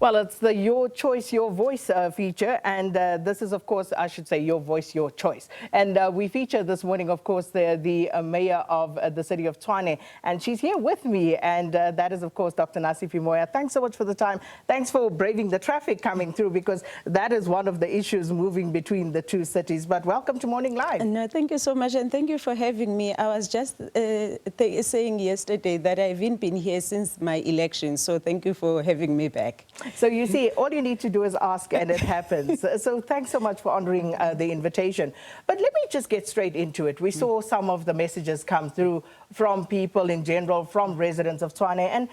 Well, it's the Your Choice, Your Voice feature, and this is, of course, I should say, Your Voice, Your Choice. And we feature this morning, of course, the Mayor of the City of Tshwane, and she's here with me, and that is, of course, Dr Nasiphi Moya. Thanks so much for the time. Thanks for braving the traffic coming through, because that is one of the issues moving between the two cities. But welcome to Morning Live. No, thank you so much, and thank you for having me. I was just saying yesterday that I haven't been here since my election, so thank you for having me back. So you see, all you need to do is ask and it happens. So thanks so much for honoring the invitation. But let me just get straight into it. We saw some of the messages come through from people in general, from residents of Tshwane. And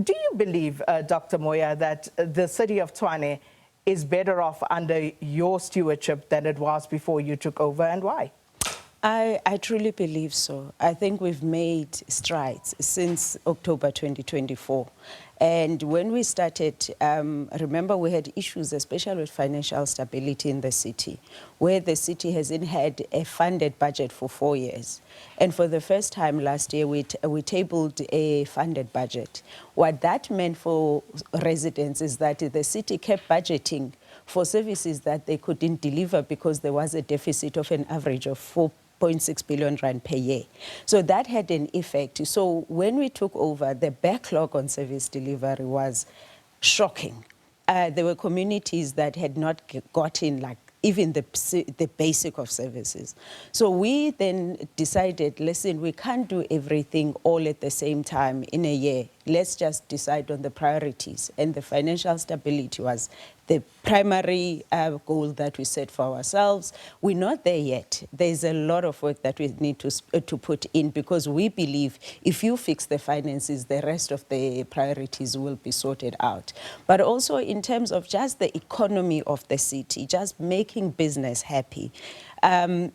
do you believe, Dr. Moya, that the city of Tshwane is better off under your stewardship than it was before you took over, and why? I truly believe so. I think we've made strides since October 2024. And when we started, remember we had issues, especially with financial stability in the city, where the city hasn't had a funded budget for 4 years. And for the first time last year, we tabled a funded budget. What that meant for residents is that the city kept budgeting for services that they couldn't deliver because there was a deficit of an average of 4.6 billion rand per year. So that had an effect. So when we took over, the backlog on service delivery was shocking. There were communities that had not gotten like even the basic of services. So we then decided, listen, we can't do everything all at the same time in a year. Let's just decide on the priorities. And the financial stability was the primary goal that we set for ourselves. We're not there yet. There's a lot of work that we need to put in, because we believe if you fix the finances, the rest of the priorities will be sorted out. But also in terms of just the economy of the city, just making business happy.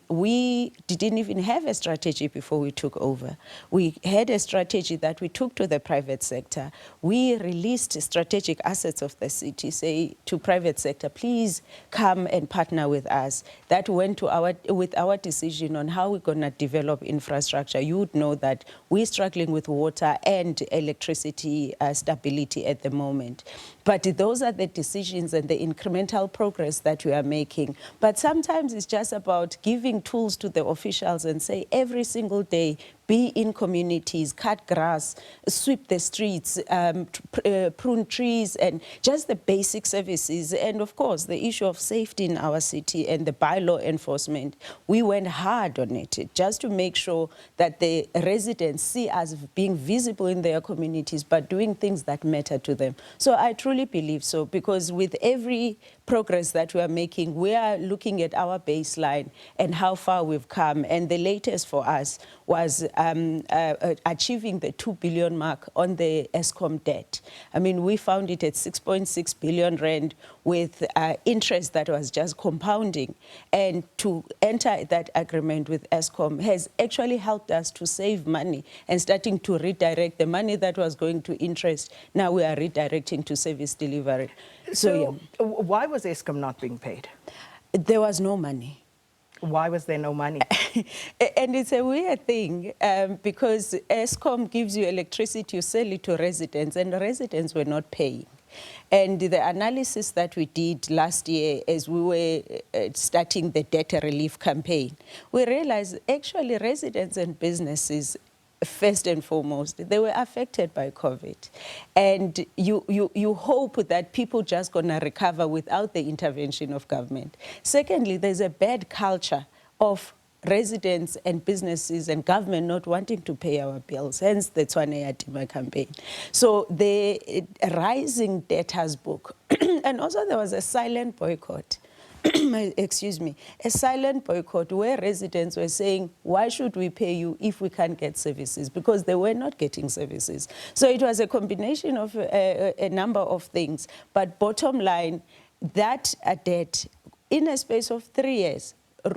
We didn't even have a strategy before we took over. We had a strategy that we took to the private sector. We released strategic assets of the city, say to private sector, please come and partner with us. That went to with our decision on how we're going to develop infrastructure. You would know that we're struggling with water and electricity stability at the moment. But those are the decisions and the incremental progress that we are making. But sometimes it's just about giving tools to the officials and say every single day, be in communities, cut grass, sweep the streets, prune trees, and just the basic services. And of course, the issue of safety in our city and the bylaw enforcement, we went hard on it just to make sure that the residents see us being visible in their communities, but doing things that matter to them. So I truly believe so, because with every progress that we are making, we are looking at our baseline and how far we've come. And the latest for us was achieving the 2 billion mark on the Eskom debt. I mean, we found it at 6.6 billion rand with interest that was just compounding. And to enter that agreement with Eskom has actually helped us to save money and starting to redirect the money that was going to interest. Now we are redirecting to service delivery. So yeah. Why was Eskom not being paid? There was no money. Why was there no money? And it's a weird thing, because Eskom gives you electricity, you sell it to residents, and the residents were not paying. And the analysis that we did last year as we were starting the debt relief campaign, we realized actually residents and businesses, first and foremost, they were affected by COVID. And you hope that people just going to recover without the intervention of government. Secondly, there's a bad culture of residents and businesses and government not wanting to pay our bills, hence the Tshwane Yatima campaign. So the rising debtors book, and also there was a silent boycott. Excuse me, a silent boycott where residents were saying, why should we pay you if we can't get services? Because they were not getting services. So it was a combination of a number of things. But bottom line, that debt in a space of 3 years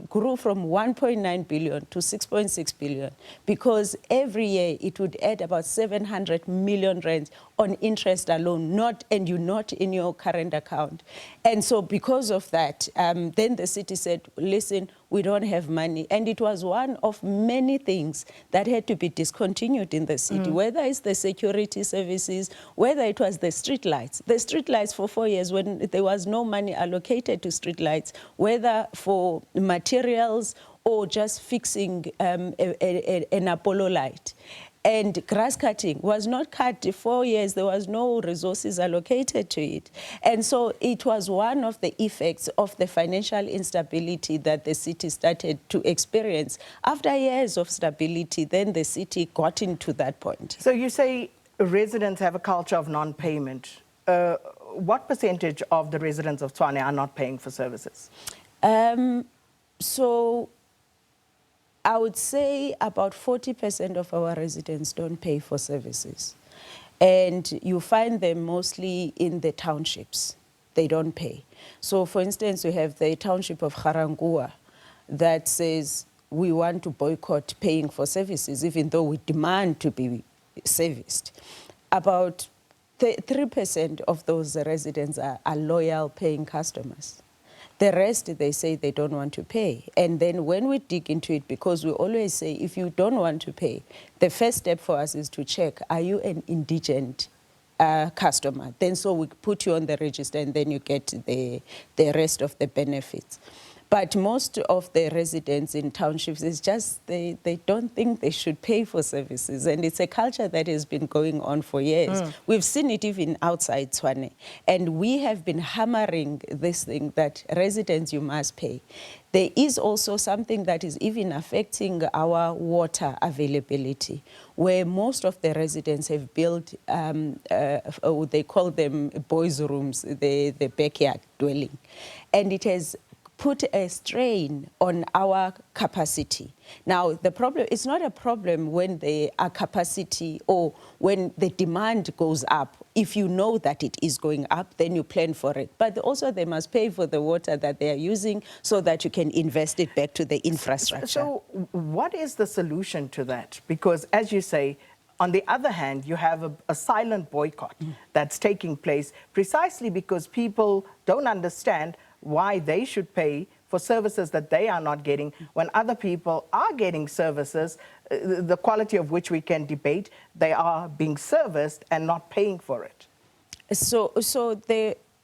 grew from 1.9 billion to 6.6 billion, because every year it would add about 700 million rands on interest alone, and you're not in your current account. And so because of that, then the city said, listen, we don't have money. And it was one of many things that had to be discontinued in the city, whether it's the security services, whether it was the street lights. The street lights for 4 years when there was no money allocated to street lights, whether for materials or just fixing an Apollo light. And grass cutting was not cut 4 years. There was no resources allocated to it. And so it was one of the effects of the financial instability that the city started to experience. After years of stability, then the city got into that point. So you say residents have a culture of non-payment. What percentage of the residents of Tshwane are not paying for services? So I would say about 40% of our residents don't pay for services. And you find them mostly in the townships. They don't pay. So for instance, we have the township of Garangua that says we want to boycott paying for services, even though we demand to be serviced. About 3% of those residents are loyal paying customers. The rest, they say they don't want to pay. And then when we dig into it, because we always say, if you don't want to pay, the first step for us is to check, are you an indigent customer? Then so we put you on the register and then you get the rest of the benefits. But most of the residents in townships, it's just they don't think they should pay for services. And it's a culture that has been going on for years. We've seen it even outside Tshwane. And we have been hammering this thing that residents, you must pay. There is also something that is even affecting our water availability, where most of the residents have built, they call them boys' rooms, the backyard dwelling. And it has put a strain on our capacity. Now, the problem, it's not a problem when the capacity or when the demand goes up. If you know that it is going up, then you plan for it. But also they must pay for the water that they are using so that you can invest it back to the infrastructure. So what is the solution to that? Because as you say, on the other hand, you have a silent boycott that's taking place precisely because people don't understand why they should pay for services that they are not getting when other people are getting services, the quality of which we can debate. They are being serviced and not paying for it.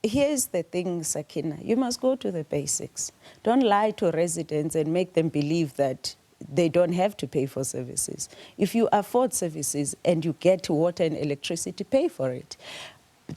Here's the thing, Sakina. You must go to the basics. Don't lie to residents and make them believe that they don't have to pay for services. If you afford services and you get water and electricity, pay for it.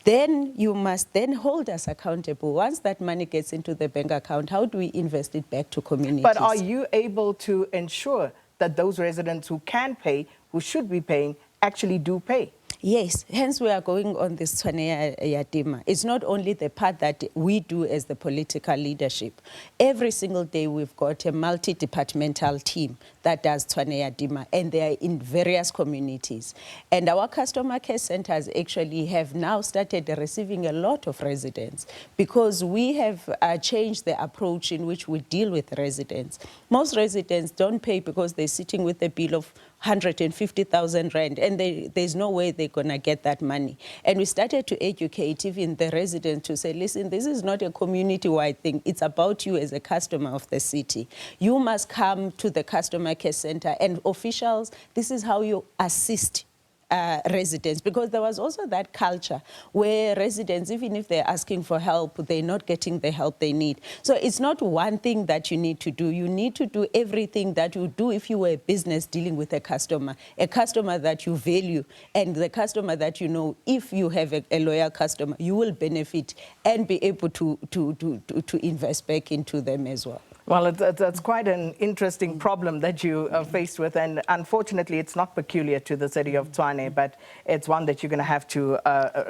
Then you must then hold us accountable. Once that money gets into the bank account, how do we invest it back to communities? But are you able to ensure that those residents who can pay, who should be paying, actually do pay? Yes, hence we are going on this Tshwane Yadima. It's not only the part that we do as the political leadership. Every single day we've got a multi-departmental team that does Tshwane Yadima, and they are in various communities. And our customer care centers actually have now started receiving a lot of residents because we have changed the approach in which we deal with residents. Most residents don't pay because they're sitting with a bill of 150,000 rand, and there's no way they're going to get that money. And we started to educate even the residents to say, listen, this is not a community-wide thing. It's about you as a customer of the city. You must come to the customer care center, and officials, this is how you assist residents, because there was also that culture where residents, even if they're asking for help, they're not getting the help they need. So it's not one thing that you need to do. You need to do everything that you do if you were a business dealing with a customer that you value, and the customer that you know, if you have a loyal customer, you will benefit and be able to invest back into them as well. Well, that's quite an interesting problem that you are faced with, and unfortunately it's not peculiar to the city of Tshwane, but it's one that you're going to have to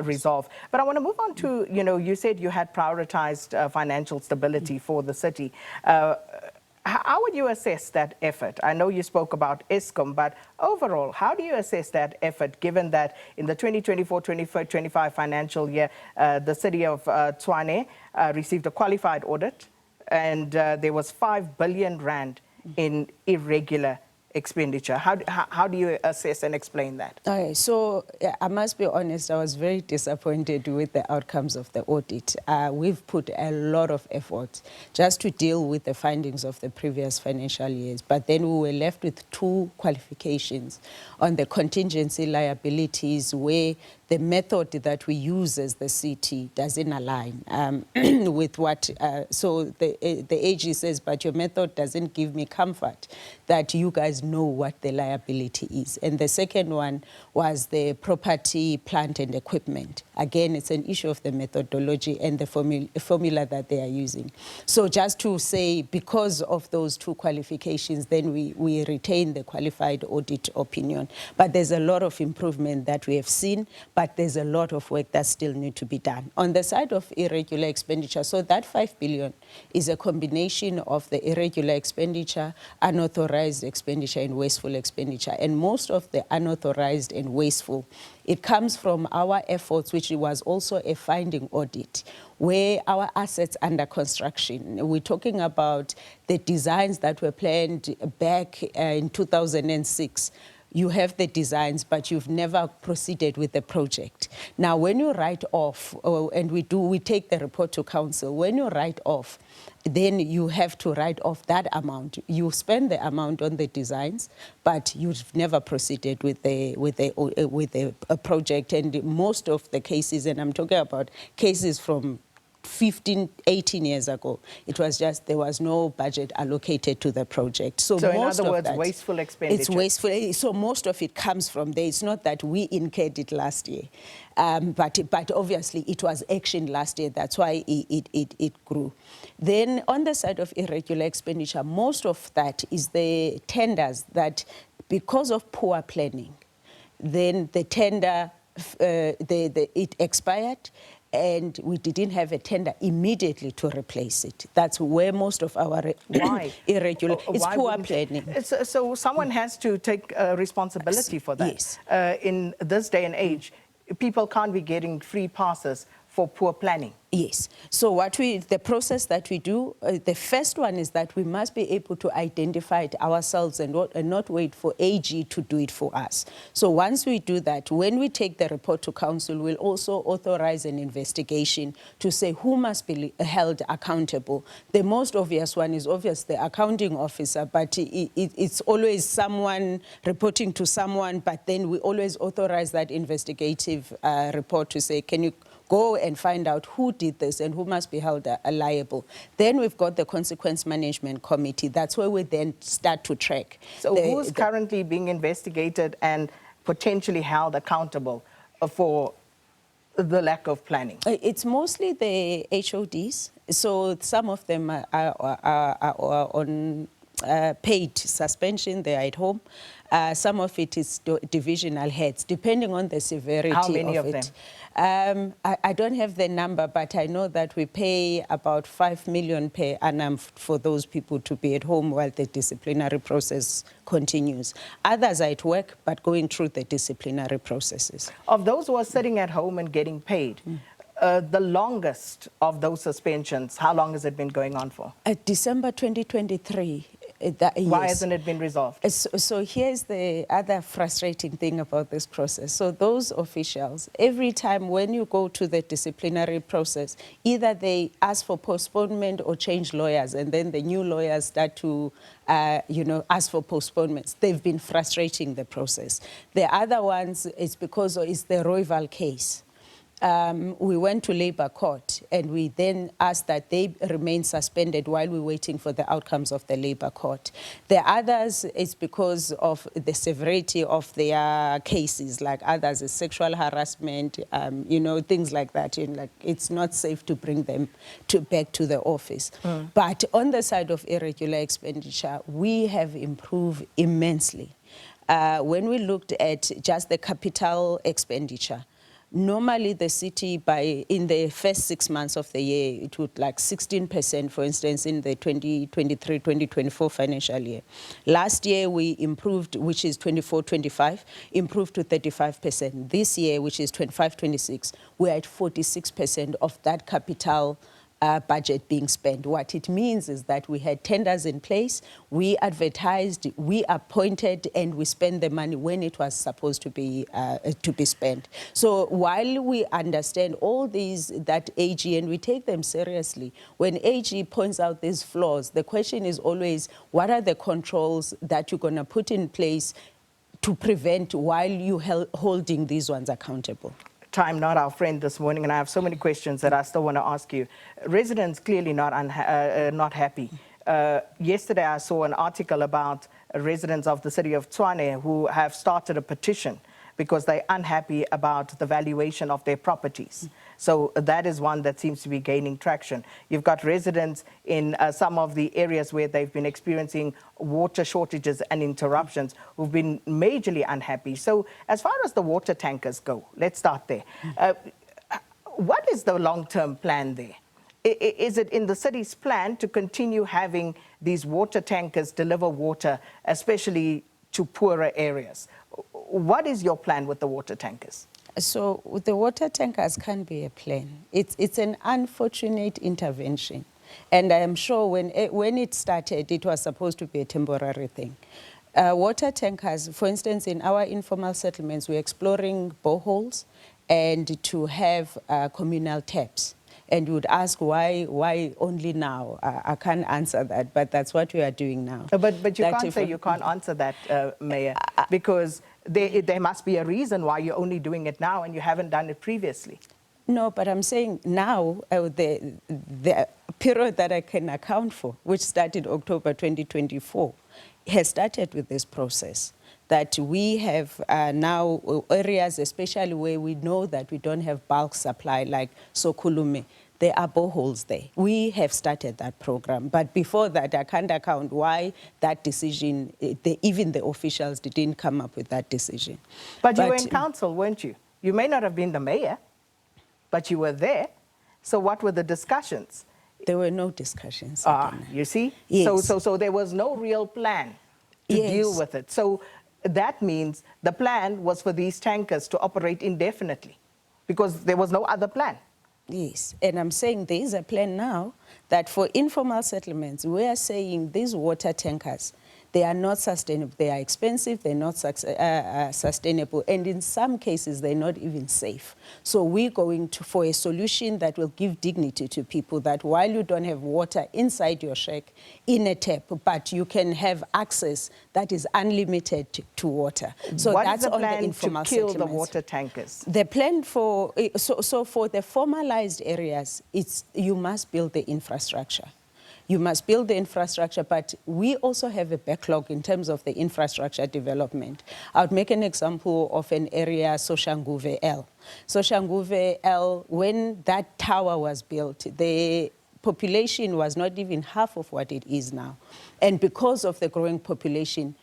resolve. But I want to move on to, you said you had prioritized financial stability for the city. How would you assess that effort? I know you spoke about Eskom, but overall, how do you assess that effort, given that in the 2024-25 financial year, the city of Tshwane received a qualified audit, and there was 5 billion rand in irregular expenditure. How do you assess and explain that? Okay, so I must be honest, I was very disappointed with the outcomes of the audit. We've put a lot of effort just to deal with the findings of the previous financial years, but then we were left with 2 qualifications on the contingency liabilities where the method that we use as the city doesn't align with what, so the AG says, but your method doesn't give me comfort that you guys know what the liability is. And the second one was the property, plant and equipment. Again, it's an issue of the methodology and the formula that they are using. So just to say, because of those 2 qualifications, then we retain the qualified audit opinion. But there's a lot of improvement that we have seen, but there's a lot of work that still needs to be done. On the side of irregular expenditure, so that 5 billion is a combination of the irregular expenditure, unauthorized expenditure and wasteful expenditure. And most of the unauthorized and wasteful, it comes from our efforts, which was also a finding audit, where our assets under construction, we're talking about the designs that were planned back in 2006. You have the designs, but you've never proceeded with the project. Now, when you write off, and we take the report to council, when you write off, then you have to write off that amount. You spend the amount on the designs, but you've never proceeded with a project. And most of the cases, and I'm talking about cases from 15, 18 years ago, it was just there was no budget allocated to the project. So in most other of words, that, wasteful expenditure. It's wasteful. So most of it comes from there. It's not that we incurred it last year, but obviously it was action last year. That's why it grew. Then on the side of irregular expenditure, most of that is the tenders that, because of poor planning, then the tender it expired, and we didn't have a tender immediately to replace it. That's where most of our irregular, it's poor planning. So someone has to take responsibility for that. Yes. In this day and age, people can't be getting free passes for poor planning. Yes. So the process that we do, the first one is that we must be able to identify it ourselves and not wait for AG to do it for us. So once we do that, when we take the report to council, we'll also authorize an investigation to say who must be held accountable. The most obvious one is obvious, the accounting officer, but it's always someone reporting to someone, but then we always authorize that investigative report to say, can you go and find out who did this and who must be held liable. Then we've got the consequence management committee. That's where we then start to track. So who's currently being investigated and potentially held accountable for the lack of planning? It's mostly the HODs. So some of them are on paid suspension, they're at home. Some of it is divisional heads, depending on the severity of it. How many of them? I don't have the number, but I know that we pay about 5 million per annum for those people to be at home while the disciplinary process continues. Others are at work, but going through the disciplinary processes. Of those who are sitting at home and getting paid, the longest of those suspensions, how long has it been going on for? December 2023. Why hasn't it been resolved? So here's the other frustrating thing about this process. So those officials, every time when you go to the disciplinary process, either they ask for postponement or change lawyers, and then the new lawyers start to ask for postponements. They've been frustrating the process. The other ones, it's because it's the Royval case. We went to Labour Court and we then asked that they remain suspended while we're waiting for the outcomes of the Labour Court. The others is because of the severity of their cases, like others is sexual harassment, things like that. Like it's not safe to bring them back to the office. But on the side of irregular expenditure, we have improved immensely. When we looked at just the capital expenditure, normally the city, in the first 6 months of the year, it would like 16%, for instance, in the 2023-2024 financial year. Last year, we improved, which is 24-25, improved to 35%. This year, which is 25-26, we're at 46% of that capital budget being spent. What it means is that we had tenders in place, we advertised, we appointed, and we spent the money when it was supposed to be spent. So while we understand all these, that AG, and we take them seriously, when AG points out these flaws, the question is always, what are the controls that you're going to put in place to prevent while you holding these ones accountable? Time not our friend this morning, and I have so many questions that I still want to ask you. Residents clearly not happy. Yesterday I saw an article about residents of the City of Tshwane who have started a petition because they're unhappy about the valuation of their properties. So that is one that seems to be gaining traction. You've got residents in some of the areas where they've been experiencing water shortages and interruptions who've been majorly unhappy. So as far as the water tankers go, let's start there. What is the long-term plan there? Is it in the city's plan to continue having these water tankers deliver water, especially to poorer areas? What is your plan with the water tankers? So the water tankers can't be a plan. It's an unfortunate intervention. And I am sure when it started, it was supposed to be a temporary thing. Water tankers, for instance, in our informal settlements, we're exploring boreholes and to have communal taps. And you would ask why only now? I can't answer that, but that's what we are doing now. But you can't say you can't answer that, Mayor, because there must be a reason why you're only doing it now and you haven't done it previously. No, but I'm saying now, the period that I can account for, which started October 2024, has started with this process. That we have now areas, especially where we know that we don't have bulk supply, like Sokulume, there are boreholes there. We have started that program. But before that, I can't account why that decision, even the officials didn't come up with that decision. But you were in council, weren't you? You may not have been the mayor, but you were there. So what were the discussions? There were no discussions. You see? Yes. So there was no real plan to deal with it. So that means the plan was for these tankers to operate indefinitely because there was no other plan. Yes, and I'm saying there is a plan now that for informal settlements, we are saying these water tankers, they are not sustainable. They are expensive, they're not sustainable, and in some cases, they're not even safe. So we're going for a solution that will give dignity to people, that while you don't have water inside your shack, in a tap, but you can have access that is unlimited to water. So what that's is the on plan the informal to kill settlements. the water tankers? The plan for, so for the formalized areas, you must build the infrastructure. You must build the infrastructure, but we also have a backlog in terms of the infrastructure development. I would make an example of an area, Soshanguve L. Soshanguve L, when that tower was built, the population was not even half of what it is now. And because of the growing population,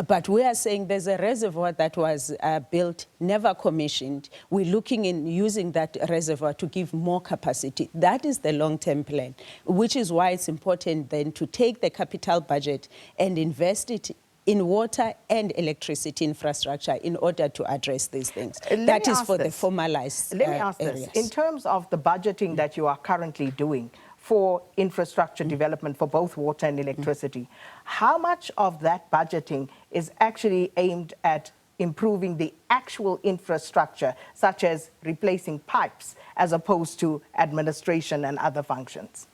but we are saying there's a reservoir that was built, never commissioned. We're looking in using that reservoir to give more capacity. That is the long-term plan, which is why it's important then to take the capital budget and invest it in water and electricity infrastructure in order to address these things. That is for the formalized Let me ask areas. this. In terms of the budgeting that you are currently doing for infrastructure development for both water and electricity, how much of that budgeting is actually aimed at improving the actual infrastructure, such as replacing pipes, as opposed to administration and other functions?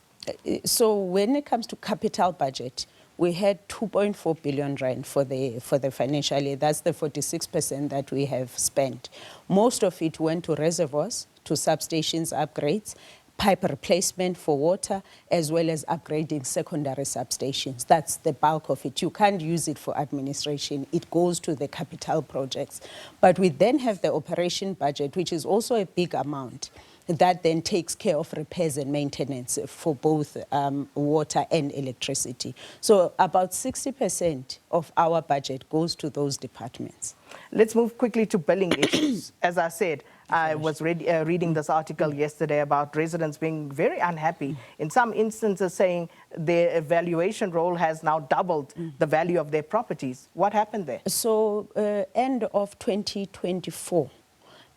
So when it comes to capital budget, we had 2.4 billion rand for the financial year. That's the 46% that we have spent. Most of it went to reservoirs, to substations upgrades, pipe replacement for water, as well as upgrading secondary substations. That's the bulk of it. You can't use it for administration. It goes to the capital projects. But we then have the operation budget, which is also a big amount. That then takes care of repairs and maintenance for both water and electricity. So about 60% of our budget goes to those departments. Let's move quickly to billing issues. As I said, I was reading this article yesterday about residents being very unhappy, in some instances saying their valuation role has now doubled the value of their properties. What happened there? So end of 2024,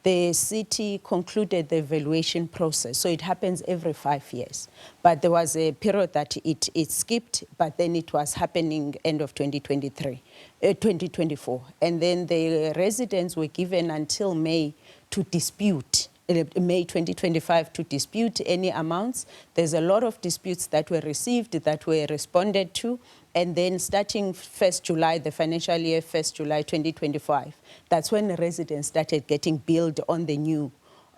the city concluded the valuation process. So it happens every 5 years. But there was a period that it skipped, but then it was happening end of 2024. And then the residents were given until May to dispute, May 2025, to dispute any amounts. There's a lot of disputes that were received, that were responded to. And then starting 1st July, the financial year, 1st July 2025, that's when the residents started getting billed on the new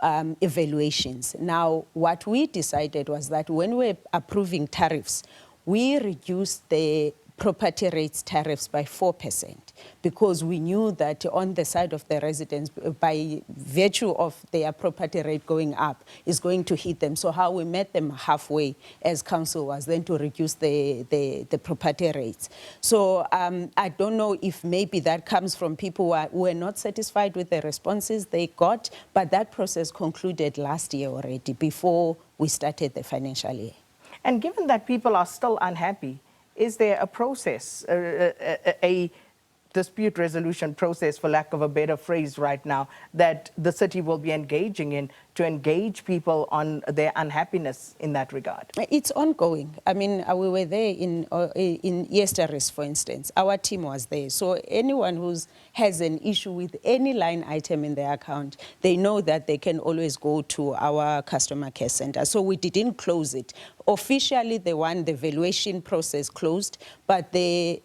evaluations. Now, what we decided was that when we're approving tariffs, we reduced the property rates tariffs by 4%, because we knew that on the side of the residents, by virtue of their property rate going up, is going to hit them. So how we met them halfway as council was then to reduce the property rates. So I don't know if maybe that comes from people who were not satisfied with the responses they got, but that process concluded last year already, before we started the financial year. And given that people are still unhappy, is there a process, a dispute resolution process, for lack of a better phrase right now, that the city will be engaging in to engage people on their unhappiness in that regard? It's ongoing. I mean, we were there in yesterday's, for instance. Our team was there. So anyone who has an issue with any line item in their account, they know that they can always go to our customer care center. So we didn't close it. Officially, the valuation process closed, but the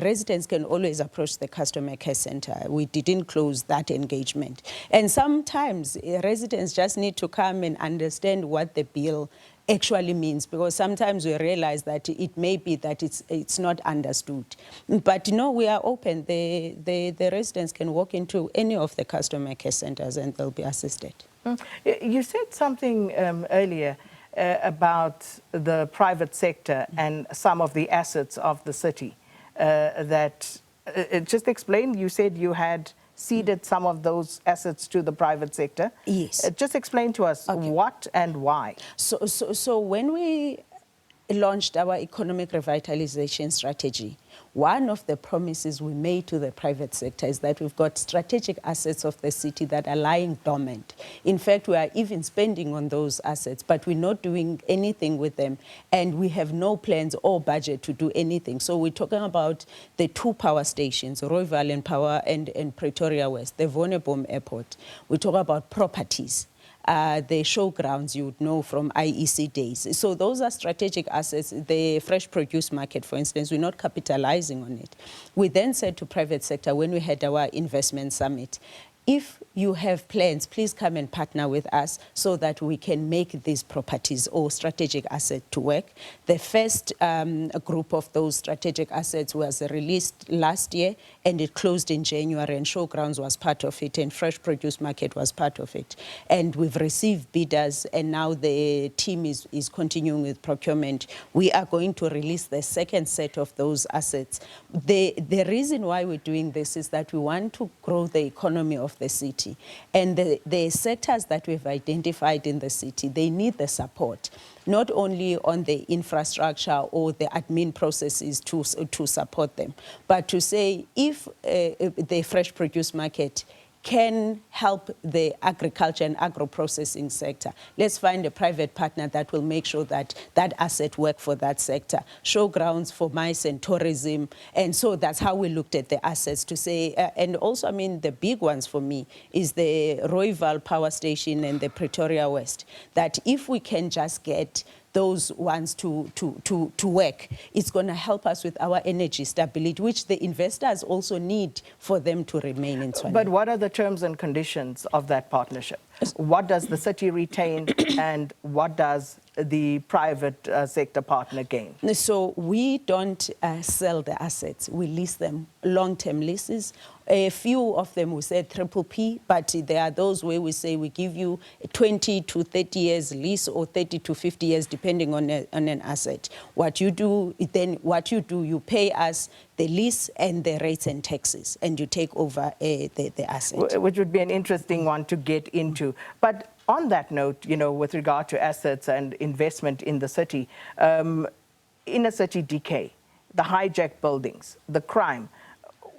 residents can always approach the customer care center. We didn't close that engagement. And sometimes residents just need to come and understand what the bill actually means, because sometimes we realize that it may be that it's not understood. But no, we are open. The residents can walk into any of the customer care centers and they'll be assisted. You said something earlier about the private sector and some of the assets of the city. Just explain, you said you had ceded some of those assets to the private sector. Yes. Just explain to us what and why. So when we launched our economic revitalization strategy, one of the promises we made to the private sector is that we've got strategic assets of the city that are lying dormant. In fact, we are even spending on those assets, but we're not doing anything with them, and we have no plans or budget to do anything. So we're talking about the 2 power stations, Rooiwal and Power and Pretoria West, the Vonnebaum Airport. We talk about properties. The showgrounds you would know from IEC days. So those are strategic assets. The fresh produce market, for instance, we're not capitalizing on it. We then said to private sector when we had our investment summit, if you have plans, please come and partner with us so that we can make these properties or strategic assets to work. The first group of those strategic assets was released last year, and it closed in January, and Showgrounds was part of it, and Fresh Produce Market was part of it. And we've received bidders, and now the team is continuing with procurement. We are going to release the second set of those assets. The reason why we're doing this is that we want to grow the economy of the city. And the sectors that we've identified in the city, they need the support, not only on the infrastructure or the admin processes to support them, but to say if the fresh produce market can help the agriculture and agro-processing sector, let's find a private partner that will make sure that that asset work for that sector. Showgrounds for MICE and tourism. And so that's how we looked at the assets to say, and also, I mean, the big ones for me is the Rooiwal Power Station and the Pretoria West, that if we can just get those ones to work, it's going to help us with our energy stability, which the investors also need for them to remain in Tshwane. But what are the terms and conditions of that partnership? What does the city retain and what does the private sector partner gain? So we don't sell the assets, we lease them, long-term leases. A few of them we said PPP, but there are those where we say we give you 20 to 30 years lease or 30 to 50 years depending on an asset. What you do, you pay us the lease and the rates and taxes, and you take over the asset. Which would be an interesting one to get into. But on that note, you know, with regard to assets and investment in the city, inner city decay, the hijacked buildings, the crime,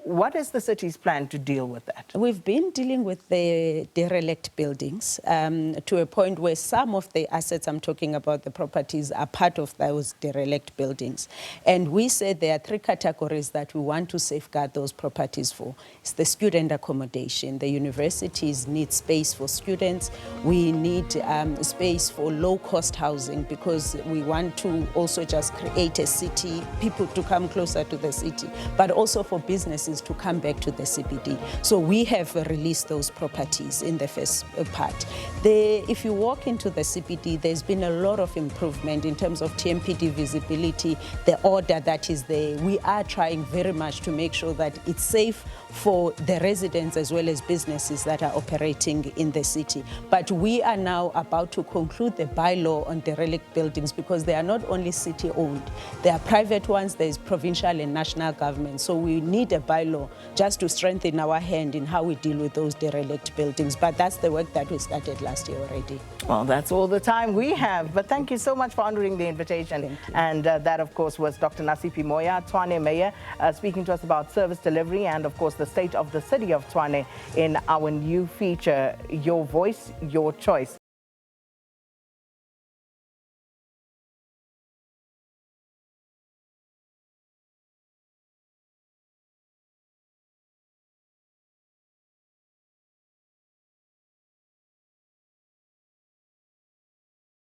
what is the city's plan to deal with that? We've been dealing with the derelict buildings to a point where some of the assets I'm talking about, the properties, are part of those derelict buildings. And we said there are three categories that we want to safeguard those properties for. It's the student accommodation. The universities need space for students. We need space for low-cost housing because we want to also just create a city, people to come closer to the city, but also for businesses to come back to the CBD. So we have released those properties in the first part. If you walk into the CBD, there's been a lot of improvement in terms of TMPD visibility, the order that is there. We are trying very much to make sure that it's safe for the residents as well as businesses that are operating in the city. But we are now about to conclude the bylaw on derelict buildings because they are not only city-owned, they are private ones, there's provincial and national government. So we need a bylaw just to strengthen our hand in how we deal with those derelict buildings. But that's the work that we started last year already. Well, that's all the time we have. But thank you so much for honoring the invitation. And that, of course, was Dr. Nasiphi Moya, Tshwane Mayor, speaking to us about service delivery and, of course, the state of the City of Tshwane in our new feature, Your Voice, Your Choice.